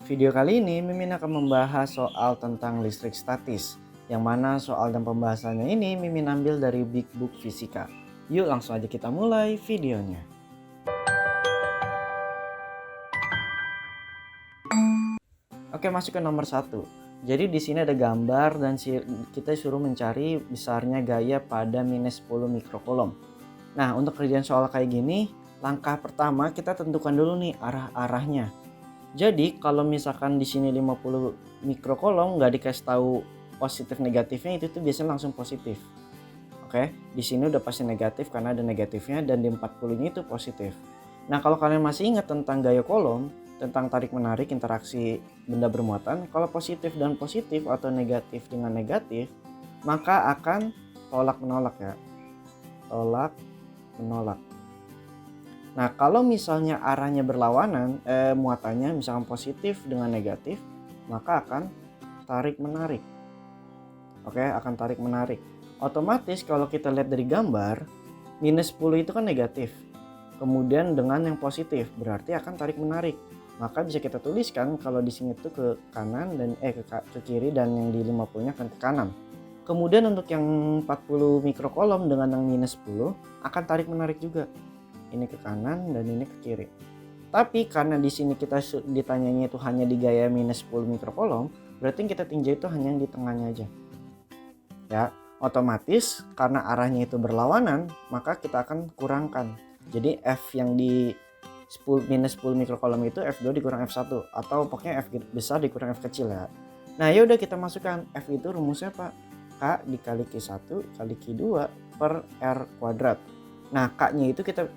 Video kali ini Mimin akan membahas soal tentang listrik statis, yang mana soal dan pembahasannya ini Mimin ambil dari Big Book Fisika. Yuk langsung aja kita mulai videonya. Oke, masuk ke nomor 1. Jadi di sini ada gambar dan kita suruh mencari besarnya gaya pada minus 10 mikrocoulomb. Nah, untuk kerjaan soal kayak gini, langkah pertama kita tentukan dulu nih arah-arahnya. Jadi kalau misalkan di sini 50 mikrocoulomb nggak dikasih tahu positif negatifnya, itu tuh biasanya langsung positif. Oke, di sini udah pasti negatif karena ada negatifnya, dan di 40-nya itu positif. Nah, kalau kalian masih ingat tentang gaya kolom, tentang tarik menarik interaksi benda bermuatan, kalau positif dan positif atau negatif dengan negatif, maka akan tolak menolak ya. Tolak menolak. Nah, kalau misalnya arahnya berlawanan, muatannya misalkan positif dengan negatif, maka akan tarik menarik. Oke, akan tarik menarik. Otomatis kalau kita lihat dari gambar, minus 10 itu kan negatif. Kemudian dengan yang positif berarti akan tarik menarik. Maka bisa kita tuliskan kalau di sini tuh ke kanan dan ke kiri, dan yang di 50-nya akan ke kanan. Kemudian untuk yang 40 mikrocoulomb dengan yang minus 10 akan tarik menarik juga. Ini ke kanan dan ini ke kiri. Tapi karena di sini kita ditanyanya itu hanya di gaya minus 10 mikrocoulomb, berarti yang kita tinjau itu hanya yang di tengahnya aja. Ya, otomatis karena arahnya itu berlawanan, maka kita akan kurangkan. Jadi F yang di minus 10 mikrocoulomb itu F2 dikurang F1, atau pokoknya F besar dikurang F kecil ya. Nah, ya udah kita masukkan F itu rumusnya apa? K dikali Q1 kali Q2 per R kuadrat. Nah, K-nya itu kita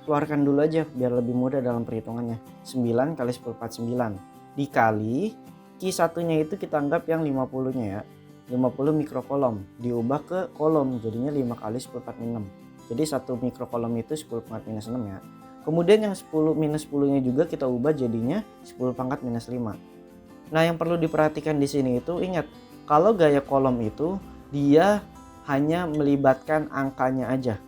keluarkan dulu aja biar lebih mudah dalam perhitungannya. 9 kali 10 49 dikali Q1-nya itu kita anggap yang 50-nya ya. 50 mikrocoulomb diubah ke kolom, jadinya 5 kali 10 46. Jadi 1 mikrocoulomb itu 10 pangkat minus 6 ya. Kemudian yang 10 minus 10-nya juga kita ubah jadinya 10 pangkat minus 5. Nah, yang perlu diperhatikan di sini itu ingat, kalau gaya kolom itu dia hanya melibatkan angkanya aja.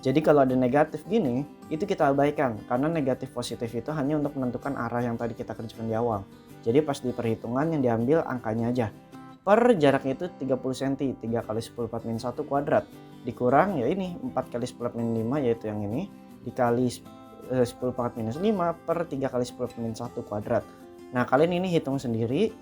Jadi kalau ada negatif gini, itu kita abaikan karena negatif positif itu hanya untuk menentukan arah yang tadi kita kerjakan di awal. Jadi pas di perhitungan yang diambil angkanya aja. Per jaraknya itu 30 cm, 3 kali 10 4 min 1 kuadrat. Dikurang ya ini 4 kali 10 min 5 yaitu yang ini, dikali 10 pangkat minus 5 per 3 kali 10 min 1 kuadrat. Nah, kalian ini hitung sendiri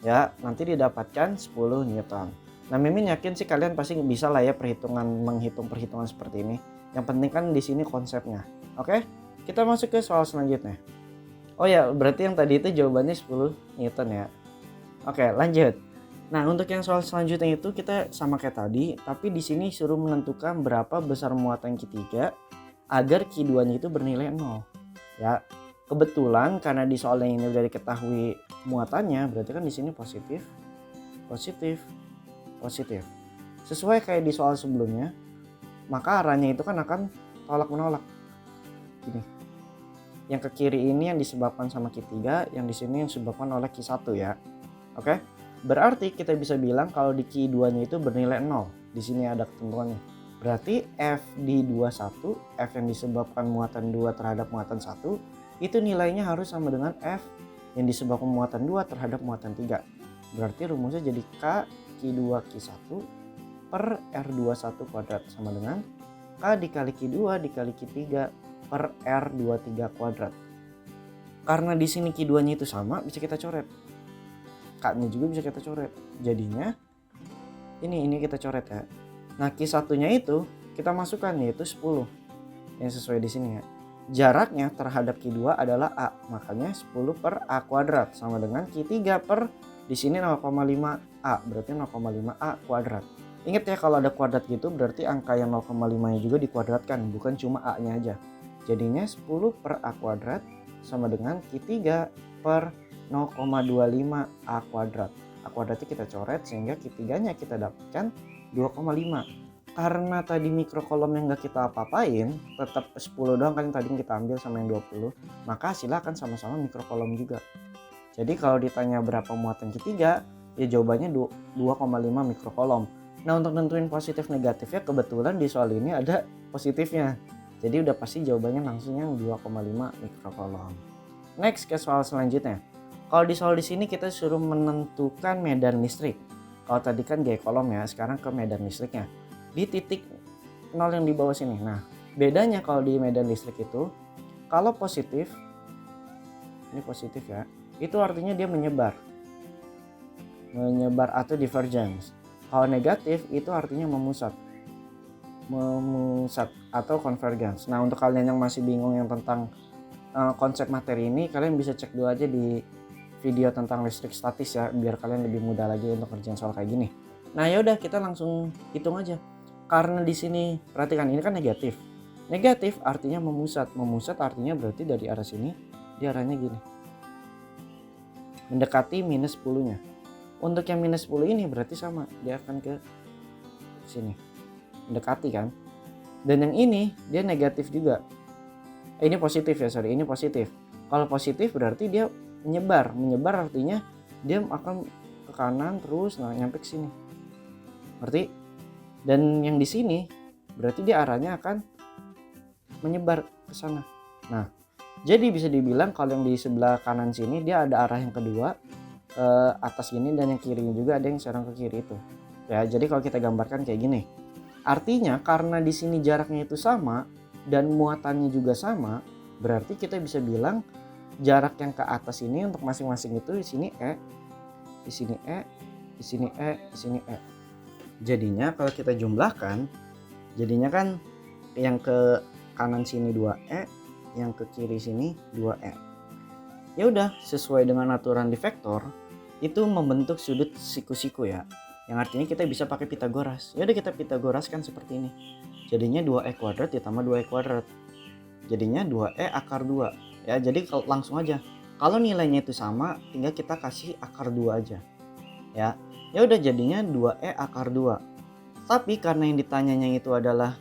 ya, nanti didapatkan 10 Newton. Nah, Mimin yakin sih kalian pasti bisa lah ya menghitung perhitungan seperti ini. Yang penting kan di sini konsepnya. Oke, kita masuk ke soal selanjutnya. Oh ya, berarti yang tadi itu jawabannya 10 Newton ya. Oke, lanjut. Nah, untuk yang soal selanjutnya itu kita sama kayak tadi, tapi di sini suruh menentukan berapa besar muatan Q3 agar Q2-nya itu bernilai 0. Ya, kebetulan karena di soal yang ini udah diketahui muatannya, berarti kan di sini positif, positif, positif. Sesuai kayak di soal sebelumnya, maka arahnya itu kan akan tolak menolak. Gini. Yang ke kiri ini yang disebabkan sama Q3, yang di sini yang disebabkan oleh Q1 ya. Oke? Berarti kita bisa bilang kalau di Q2-nya itu bernilai 0. Di sini ada ketentuannya. Berarti F di 21, F yang disebabkan muatan 2 terhadap muatan 1, itu nilainya harus sama dengan F yang disebabkan muatan 2 terhadap muatan 3. Berarti rumusnya jadi K Q2 Q1 per R21 kuadrat sama dengan K dikali Q2 dikali Q3 per R23 kuadrat. Karena di sini Q2-nya itu sama, bisa kita coret. K-nya juga bisa kita coret. Jadinya ini kita coret ya. Nah, Q1-nya itu kita masukkan yaitu 10. Yang sesuai di sini ya. Jaraknya terhadap Q2 adalah A, makanya 10 per A kuadrat sama dengan Q3 per di sini 0,5 A, berarti 0,5 A kuadrat. Ingat ya, kalau ada kuadrat gitu berarti angka yang 0,5-nya juga dikuadratkan, bukan cuma A-nya aja. Jadinya 10 per A kuadrat sama dengan Q3 per 0,25 A kuadrat. A kuadratnya kita coret sehingga Q3-nya kita dapatkan 2,5. Karena tadi mikrocoulomb yang gak kita apa-apain, tetap 10 doang kan tadi kita ambil sama yang 20, maka hasilnya akan sama-sama mikrocoulomb juga. Jadi kalau ditanya berapa muatan Q3, ya jawabannya 2,5 mikrocoulomb. Nah, untuk nentuin positif negatifnya kebetulan di soal ini ada positifnya. Jadi udah pasti jawabannya langsung yang 2,5 mikrocoulomb. Next ke soal selanjutnya. Kalau di soal di sini kita suruh menentukan medan listrik. Kalau tadi kan gaya kolom ya, sekarang ke medan listriknya. Di titik 0 yang di bawah sini. Nah, bedanya kalau di medan listrik itu, kalau positif, ini positif ya, itu artinya dia menyebar. Menyebar atau divergence. Kalau negatif itu artinya memusat. Memusat atau convergence. Nah, untuk kalian yang masih bingung yang tentang konsep materi ini, kalian bisa cek dulu aja di video tentang listrik statis ya, biar kalian lebih mudah lagi untuk kerjaan soal kayak gini. Nah, ya udah kita langsung hitung aja. Karena di sini perhatikan ini kan negatif. Negatif artinya memusat. Memusat artinya berarti dari arah sini di arahnya gini. Mendekati minus 10-nya. Untuk yang minus 10 ini berarti sama, dia akan ke sini. Mendekati kan. Dan yang ini dia negatif juga. Ini positif ya, sorry, ini positif. Kalau positif berarti dia menyebar. Menyebar artinya dia akan ke kanan terus nyampe ke sini. Berarti dan yang di sini berarti dia arahnya akan menyebar ke sana. Nah, jadi bisa dibilang kalau yang di sebelah kanan sini dia ada arah yang kedua ke atas gini, dan yang kirinya juga ada yang serang ke kiri itu. Ya, jadi kalau kita gambarkan kayak gini. Artinya karena di sini jaraknya itu sama dan muatannya juga sama, berarti kita bisa bilang jarak yang ke atas ini untuk masing-masing itu di sini E, di sini E, di sini E, di sini E. Jadinya kalau kita jumlahkan, jadinya kan yang ke kanan sini 2E, yang ke kiri sini 2E. Ya udah, sesuai dengan aturan di vektor itu membentuk sudut siku-siku ya. Yang artinya kita bisa pakai Pitagoras. Ya udah, kita Pitagoraskan seperti ini. Jadinya 2E kuadrat ditambah 2E kuadrat. Jadinya 2E akar 2. Ya, jadi langsung aja. Kalau nilainya itu sama, tinggal kita kasih akar 2 aja. Ya. Ya udah, jadinya 2E akar 2. Tapi karena yang ditanyanya itu adalah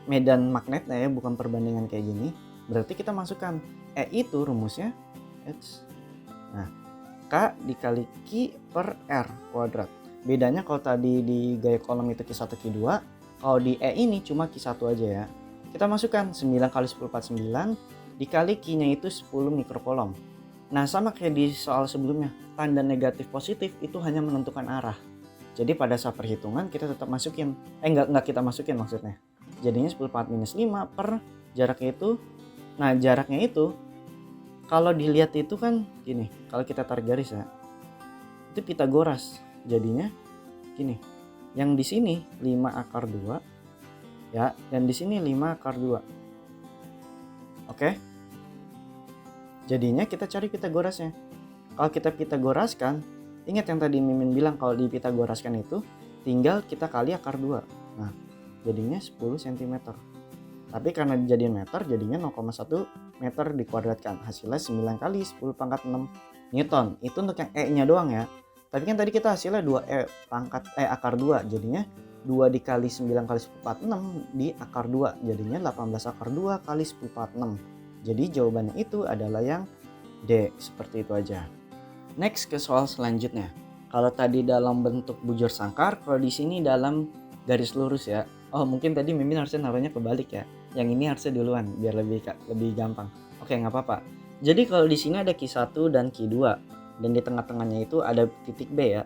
medan magnetnya ya, bukan perbandingan kayak gini, berarti kita masukkan E itu rumusnya H. Nah, K dikali Q per R kuadrat. Bedanya kalau tadi di gaya kolom itu Q1 Q2, kalau di E ini cuma Q1 aja ya. Kita masukkan 9 kali 10 49 dikali Q-nya itu 10 mikrokolom. Nah, sama kayak di soal sebelumnya, tanda negatif positif itu hanya menentukan arah. Jadi pada saat perhitungan kita tetap masukin, enggak kita masukin maksudnya. Jadinya 10 pangkat minus 5 per jaraknya itu. Nah, jaraknya itu kalau dilihat itu kan gini, kalau kita tarik garis ya, itu Pitagoras. Jadinya gini, yang di sini 5 akar 2 ya, dan di sini 5 akar 2. Oke? Jadinya kita cari Pitagorasnya. Kalau kita Pitagoraskan, ingat yang tadi Mimin bilang kalau di Pitagoraskan itu tinggal kita kali akar 2. Nah, jadinya 10 cm. Tapi karena dijadiin meter, jadinya 0,1 meter dikuadratkan. Hasilnya 9 kali 10 pangkat 6 Newton. Itu untuk yang E-nya doang ya. Tapi kan tadi kita hasilnya 2E akar 2. Jadinya 2 dikali 9 kali 10 pangkat 6 di akar 2. Jadinya 18 akar 2 kali 10 pangkat 6. Jadi jawabannya itu adalah yang D. Seperti itu aja. Next ke soal selanjutnya. Kalau tadi dalam bentuk bujur sangkar, kalau di sini dalam garis lurus ya. Oh, mungkin tadi Mimin harusnya naruhnya kebalik ya. Yang ini harusnya duluan biar lebih gampang. Oke, nggak apa-apa. Jadi kalau di sini ada Q1 dan Q2 dan di tengah-tengahnya itu ada titik B ya.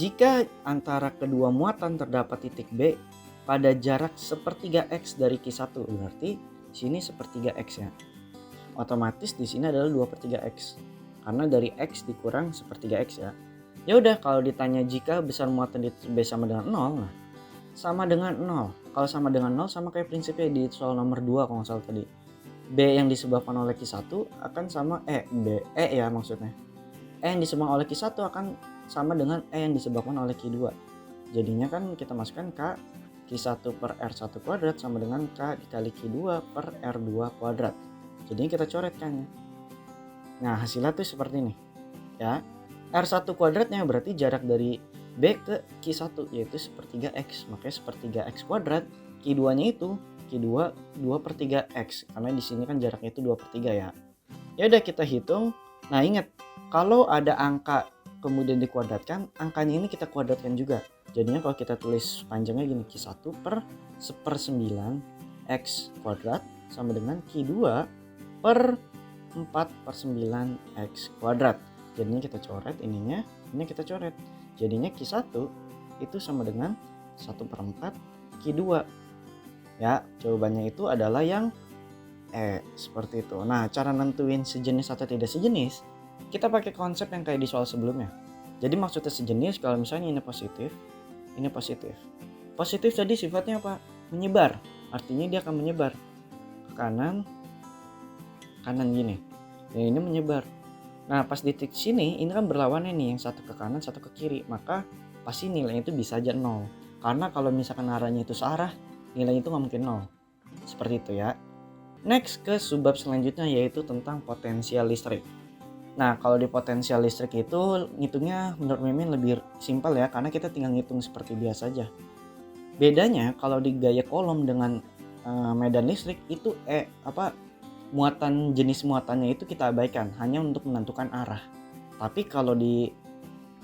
Jika antara kedua muatan terdapat titik B pada jarak sepertiga X dari Q1, berarti sini sepertiga X ya. Otomatis di sini adalah 2/3 X. Karena dari X dikurang sepertiga X ya. Ya udah, kalau ditanya jika besar muatan di titik B sama dengan 0, nah sama dengan 0. Kalau sama dengan 0 sama kayak prinsipnya di soal nomor 2 kalau nggak salah tadi. B yang disebabkan oleh Q1 akan sama E ya maksudnya. E yang disebabkan oleh Q1 akan sama dengan E yang disebabkan oleh Q2. Jadinya kan kita masukkan K Q1 per R1 kuadrat sama dengan K dikali Q2 per R2 kuadrat. Jadinya kita coretkan ya. Nah, hasilnya tuh seperti ini ya. R1 kuadratnya berarti jarak dari B ke Q1 yaitu sepertiga X. Makanya sepertiga X kuadrat. Q2 nya itu Q2 2/3 X. Karena di sini kan jaraknya itu 2/3 ya. Ya udah, kita hitung. Nah, ingat kalau ada angka kemudian dikuadratkan, angkanya ini kita kuadratkan juga. Jadinya kalau kita tulis panjangnya gini, Q1 per 1/9 X kuadrat sama dengan Q2 per 4/9 X kuadrat. Jadinya kita coret ininya, ini kita coret. Jadinya Q1 itu sama dengan 1/4 Q2. Ya, jawabannya itu adalah yang seperti itu. Nah, cara nentuin sejenis atau tidak sejenis, kita pakai konsep yang kayak di soal sebelumnya. Jadi maksudnya sejenis kalau misalnya ini positif, ini positif. Positif tadi sifatnya apa? Menyebar. Artinya dia akan menyebar ke kanan gini. Dan ini menyebar. Nah, pas di titik sini ini kan berlawanan nih, yang satu ke kanan, satu ke kiri. Maka pasti nilainya itu bisa aja 0. Karena kalau misalkan arahnya itu searah, nilainya itu nggak mungkin 0. Seperti itu ya. Next ke subbab selanjutnya yaitu tentang potensial listrik. Nah, kalau di potensial listrik itu ngitungnya menurut Mimin lebih simpel ya, karena kita tinggal ngitung seperti biasa aja. Bedanya kalau di gaya kolom dengan medan listrik itu jenis muatannya itu kita abaikan hanya untuk menentukan arah. Tapi kalau di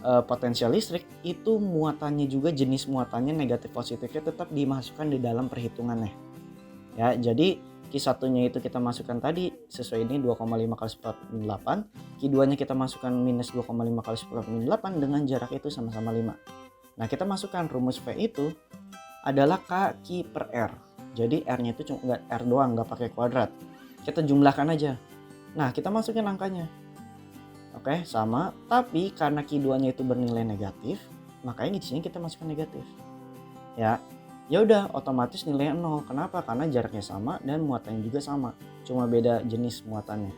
potensial listrik itu muatannya juga jenis muatannya negatif positifnya tetap dimasukkan di dalam perhitungannya. Ya, jadi Q1-nya itu kita masukkan tadi sesuai ini 2,5 kali 10 8. Q2-nya kita masukkan minus 2,5 kali 10 8 dengan jarak itu sama-sama 5. Nah, kita masukkan rumus V itu adalah K/Q per R. Jadi R-nya itu cuma R doang, nggak pakai kuadrat. Kita jumlahkan aja. Nah, kita masukin angkanya. Oke, sama. Tapi karena Q2-nya itu bernilai negatif, makanya di sini kita masukkan negatif. Ya udah, otomatis nilainya 0. Kenapa? Karena jaraknya sama dan muatannya juga sama. Cuma beda jenis muatannya.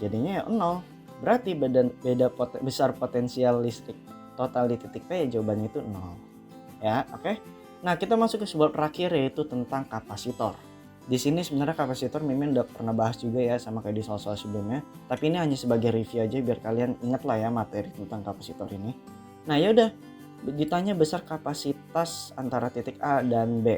Jadinya ya 0. Berarti besar potensial listrik total di titik P ya jawabannya itu 0. Ya, oke. Nah, kita masuk ke subbab terakhir yaitu tentang kapasitor. Di sini sebenarnya kapasitor Mimin udah pernah bahas juga ya sama kayak di soal-soal sebelumnya. Tapi ini hanya sebagai review aja biar kalian ingat lah ya materi tentang kapasitor ini. Nah, ya udah. Ditanya besar kapasitas antara titik A dan B.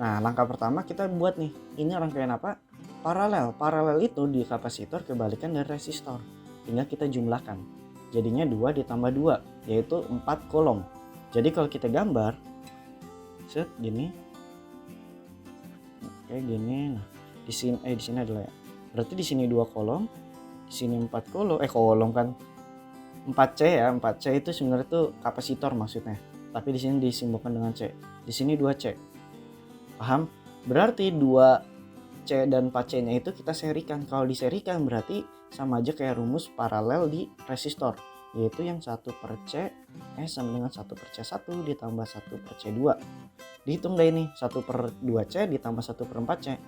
Nah, langkah pertama kita buat nih. Ini rangkaian apa? Paralel. Paralel itu di kapasitor kebalikan dari resistor. Tinggal kita jumlahkan. Jadinya 2 ditambah 2, yaitu 4 kolom. Jadi kalau kita gambar set gini. Oke, gini. Nah, di sini adalah ya. Berarti di sini 2 kolom, di sini 4 kolom. Kolom kan 4C ya, 4C itu sebenarnya itu kapasitor maksudnya. Tapi di sini disimbolkan dengan C. Di sini 2C. Paham? Berarti 2C dan 4C-nya itu kita serikan. Kalau diserikan berarti sama aja kayak rumus paralel di resistor. Yaitu yang 1/C sama dengan 1/C1 ditambah 1/C2. Dihitung deh ini, 1/2C ditambah 1/4C.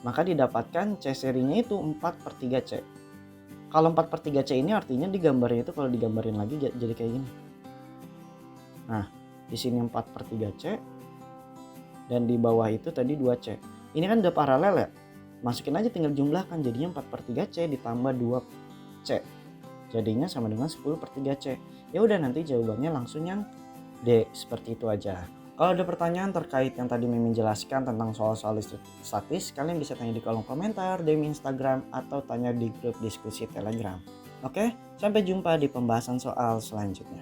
Maka didapatkan C serinya itu 4/3C. Kalau 4/3C ini artinya digambarnya itu kalau digambarin lagi jadi kayak gini. Nah, di sini 4/3C dan di bawah itu tadi 2C. Ini kan udah paralel ya. Masukin aja tinggal jumlahkan jadinya 4/3C ditambah 2C. Jadinya sama dengan 10/3C. Ya udah nanti jawabannya langsung yang D, seperti itu aja. Kalau ada pertanyaan terkait yang tadi Mimin jelaskan tentang soal-soal listrik statis, kalian bisa tanya di kolom komentar, DM Instagram, atau tanya di grup diskusi Telegram. Oke, sampai jumpa di pembahasan soal selanjutnya.